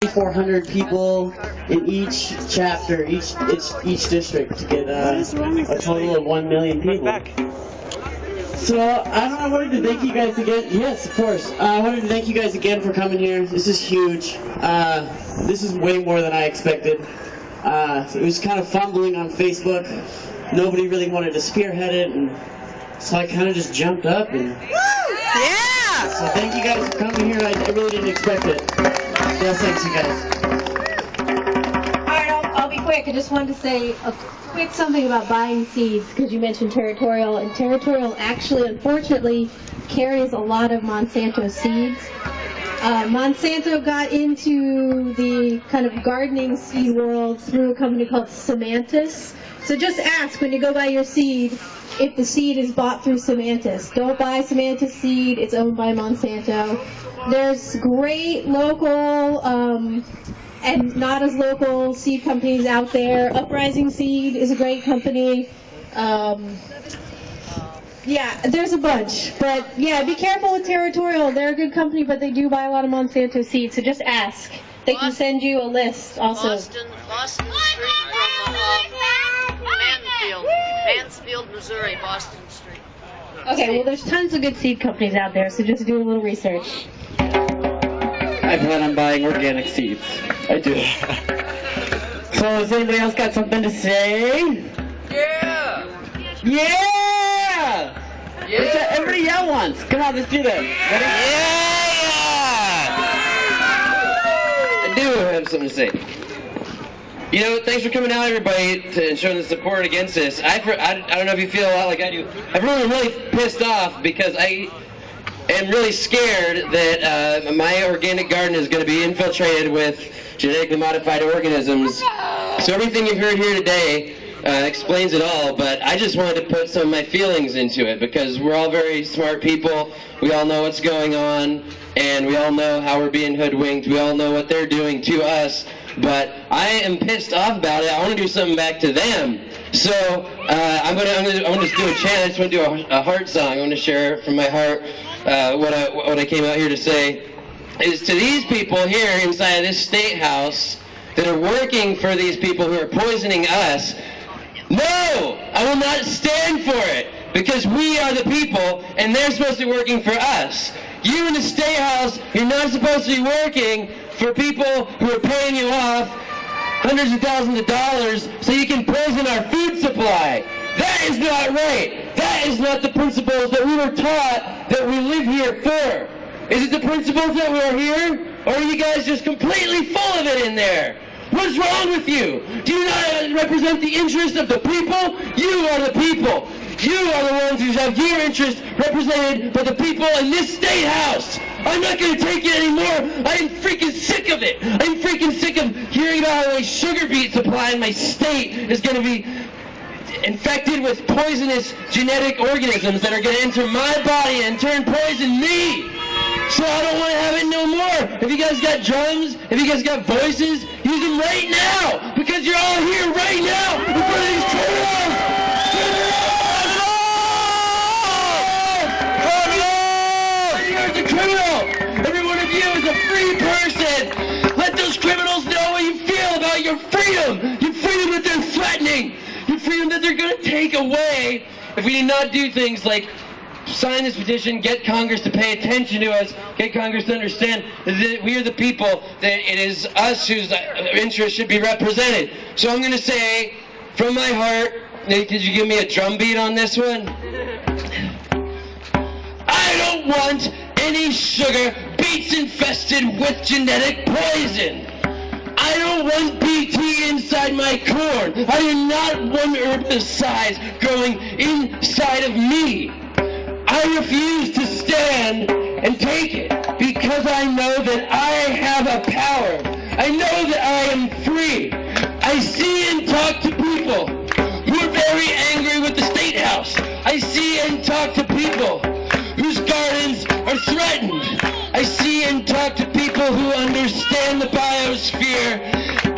2,400 people in each chapter, each district to get a total of 1 million people. So I wanted to thank you guys again. Yes, of course. I wanted to thank you guys again for coming here. This is huge. This is way more than I expected. It was kind of fumbling on Facebook. Nobody really wanted to spearhead it, and so I kind of just jumped up and. Yeah! So thank you guys for coming here. I really didn't expect it. Yes, thanks you guys. Alright, I'll be quick. I just wanted to say a quick something about buying seeds, because you mentioned Territorial, and Territorial actually, unfortunately, carries a lot of Monsanto seeds. Monsanto got into the kind of gardening seed world through a company called Semantis. So just ask when you go buy your seed if the seed is bought through Semantis. Don't buy Semantis seed, it's owned by Monsanto. There's great local and not as local seed companies out there. Uprising Seed is a great company. Yeah, there's a bunch. But yeah, be careful with Territorial. They're a good company, but they do buy a lot of Monsanto seeds, so just ask. They can send you a list also. Boston Street from Mansfield, Missouri, Boston Street. Okay, well there's tons of good seed companies out there, so just do a little research. I plan on buying organic seeds. I do. So has anybody else got something to say? Yeah! Yeah! Yeah! Everybody yell once. Come on, let's do this. Ready? Yeah! I do have something to say. You know, thanks for coming out, everybody, and showing the support against this. I don't know if you feel a lot like I do. I'm really pissed off because I am really scared that my organic garden is going to be infiltrated with genetically modified organisms. So everything you've heard here today explains it all, but I just wanted to put some of my feelings into it because we're all very smart people. We all know what's going on, and we all know how we're being hoodwinked. We all know what they're doing to us. But I am pissed off about it. I want to do something back to them. So I'm gonna just do a chant. I just want to do a heart song. I want to share from my heart what I came out here to say is to these people here inside of this state house that are working for these people who are poisoning us. No, I will not stand for it because we are the people and they're supposed to be working for us. You in the state house, you're not supposed to be working for people who are paying you off hundreds of thousands of dollars so you can poison our food supply. That is not right. That is not the principles that we were taught that we live here for. Is it the principles that we are here? Or are you guys just completely full of it in there? What's wrong with you? Do you not represent the interest of the people? You are the people. You are the ones who have your interest represented by the people in this state house. I'm not going to take it anymore. I am freaking sick of it. I'm freaking sick of hearing about how a sugar beet supply in my state is going to be infected with poisonous genetic organisms that are going to enter my body and turn poison me. So I don't want to have it no more. If you guys got drums, if you guys got voices, use them right now because you're all here right now in front of these criminals. Criminal! Every one of you is a free person! Let those criminals know what you feel about your freedom! Your freedom that they're threatening! Your freedom that they're going to take away if we do not do things like sign this petition, get Congress to pay attention to us, get Congress to understand that we are the people, that it is us whose interests should be represented. So I'm going to say, from my heart, could you give me a drum beat on this one? I don't want any sugar beets infested with genetic poison. I don't want BT inside my corn. I do not want herbicides growing inside of me. I refuse to stand and take it because I know that I have a power. I know that I am free. I see and talk to people who are very angry with the State House. I see and talk to people whose gardens are threatened. I see and talk to people who understand the biosphere,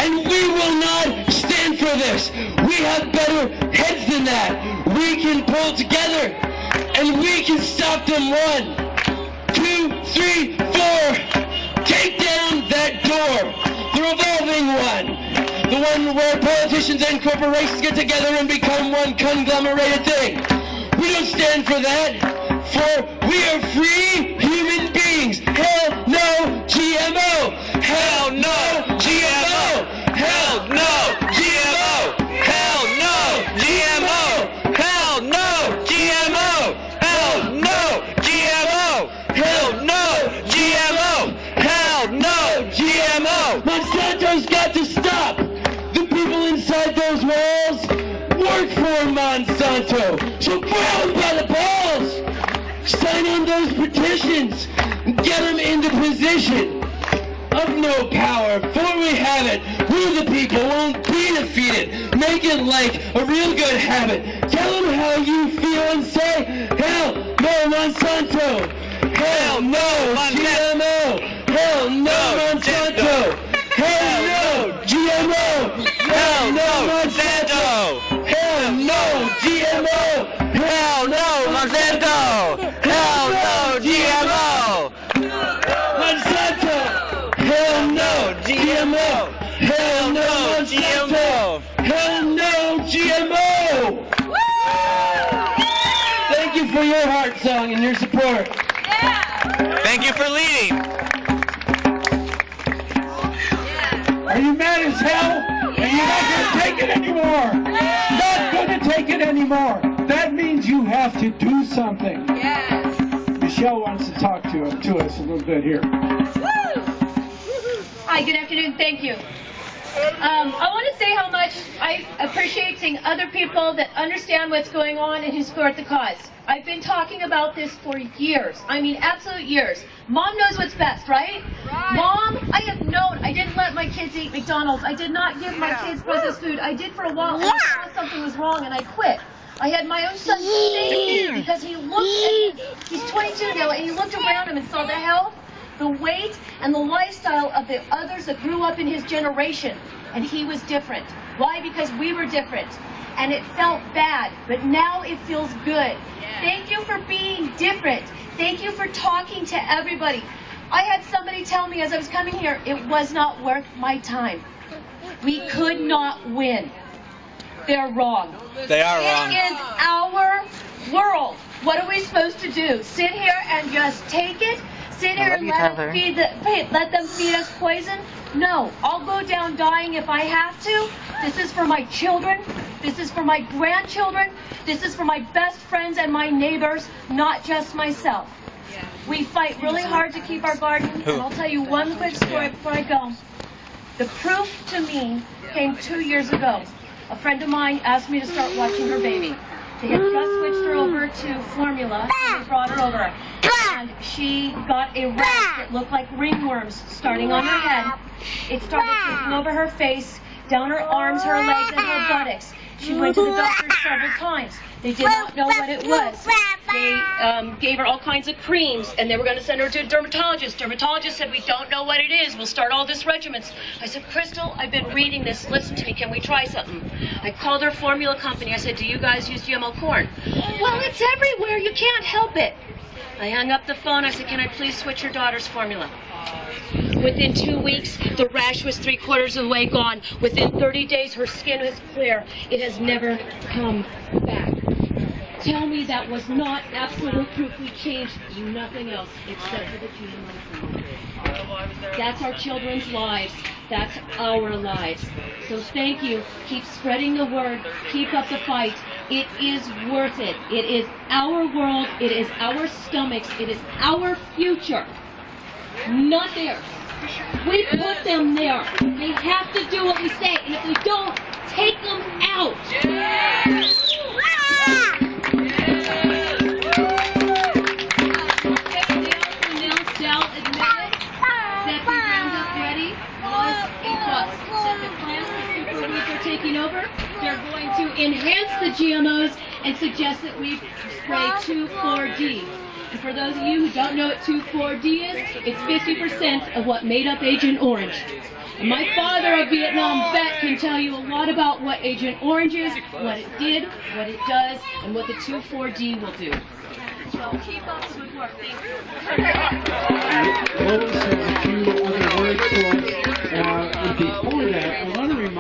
and we will not stand for this. We have better heads than that. We can pull together, and we can stop them. 1, 2, 3, 4. Take down that door. one. The one where politicians and corporations get together and become one conglomerated thing. We don't stand for that, for we are free human beings. Hell no GMO! Hell no GMO! Hell no GMO! Hell no GMO! Hell no GMO! Hell no GMO! Hell no GMO! Hell no GMO! Monsanto's got to stop! The people inside those walls work for Monsanto! So grab them by the balls! Sign in those petitions! Get them into position of no power! For we have it! We the people won't be defeated! Make it like a real good habit! Tell them how you feel and say, hell no Monsanto! Hell no GMO! Hell no Monsanto! Hell no GMO! Hell no Monsanto! Hell no GMO! Hell no Monsanto! Hell no GMO! Monsanto! Hell no GMO! Hell no Monsanto! Hell no GMO! Thank you for your heart song and your support. Thank you for leading. Are you mad as hell? And you're not going to take it anymore. Not going to take it anymore. That means you have to do something. Yes. Michelle wants to talk to us a little bit here. Hi, good afternoon. Thank you. I want to say how much I appreciate seeing other people that understand what's going on and who support the cause. I've been talking about this for years. I mean, absolute years. Mom knows what's best, right? Mom, I have known. I didn't let my kids eat McDonald's. I did not give my kids processed food. I did for a while, and I saw something was wrong, and I quit. I had my own son stay me because he looked at he's 22 now, and he looked around him and saw the health, the weight, and the lifestyle of the others that grew up in his generation. And he was different. Why? Because we were different. And it felt bad, but now it feels good. Thank you for being different. Thank you for talking to everybody. I had somebody tell me as I was coming here, it was not worth my time. We could not win. They're wrong. They are wrong. It is our world. What are we supposed to do? Sit here and just take it? Sit here and let them feed us poison? No, I'll go down dying if I have to. This is for my children. This is for my grandchildren. This is for my best friends and my neighbors, not just myself. We fight really hard to keep our garden, and I'll tell you one quick story before I go. The proof to me came 2 years ago. A friend of mine asked me to start watching her baby. They had just switched her over to formula, and they brought her over. And she got a rash that looked like ringworms starting on her head. It started taking over her face, down her arms, her legs, and her buttocks. She went to the doctor several times. They did not know what it was. They gave her all kinds of creams, and they were going to send her to a dermatologist. Dermatologist said, we don't know what it is. We'll start all this regimens. I said, Crystal, I've been reading this. Listen to me. Can we try something? I called her formula company. I said, do you guys use GMO corn? Well, it's everywhere. You can't help it. I hung up the phone. I said, can I please switch your daughter's formula? Within 2 weeks, the rash was 3/4 of the way gone. Within 30 days, her skin was clear. It has never come back. Tell me that was not absolute proof. We changed nothing else except for the GMO. That's our children's lives. That's our lives. So thank you. Keep spreading the word. Keep up the fight. It is worth it. It is our world. It is our stomachs. It is our future. Not theirs. We put them there. They have to do what we say, and if we don't, take them out. Taking over, they're going to enhance the GMOs and suggest that we spray 2,4-D. And for those of you who don't know what 2,4-D is, it's 50% of what made up Agent Orange. And my father, a Vietnam vet, can tell you a lot about what Agent Orange is, what it did, what it does, and what the 2,4-D will do. So keep up the good work. Thank you. Lois has a few other words for us. Before that,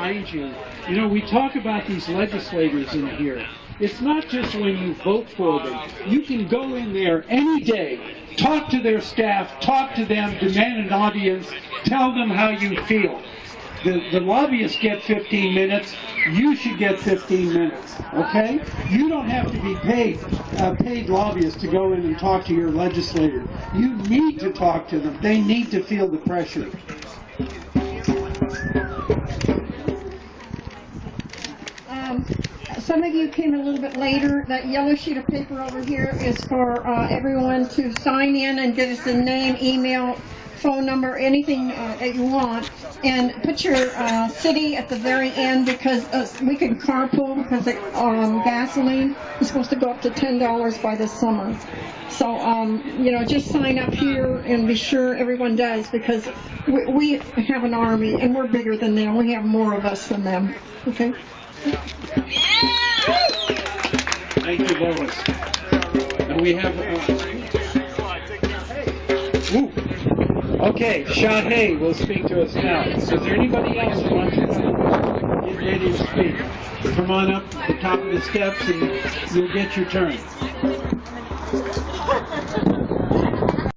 remind you, you know, we talk about these legislators in here. It's not just when you vote for them. You can go in there any day, talk to their staff, talk to them, demand an audience, tell them how you feel. The lobbyists get 15 minutes. You should get 15 minutes, okay? You don't have to be paid lobbyists to go in and talk to your legislator. You need to talk to them. They need to feel the pressure. Some of you came a little bit later. That yellow sheet of paper over here is for everyone to sign in and give us a name, email, phone number, anything that you want, and put your city at the very end, because we can carpool, because gasoline is supposed to go up to $10 by this summer. So, you know, just sign up here and be sure everyone does, because we have an army and we're bigger than them. We have more of us than them. Okay? Thank you, Lois. And we have... Okay, Shahei will speak to us now. Is there anybody else who wants to get ready to speak? Come on up to the top of the steps and you'll get your turn.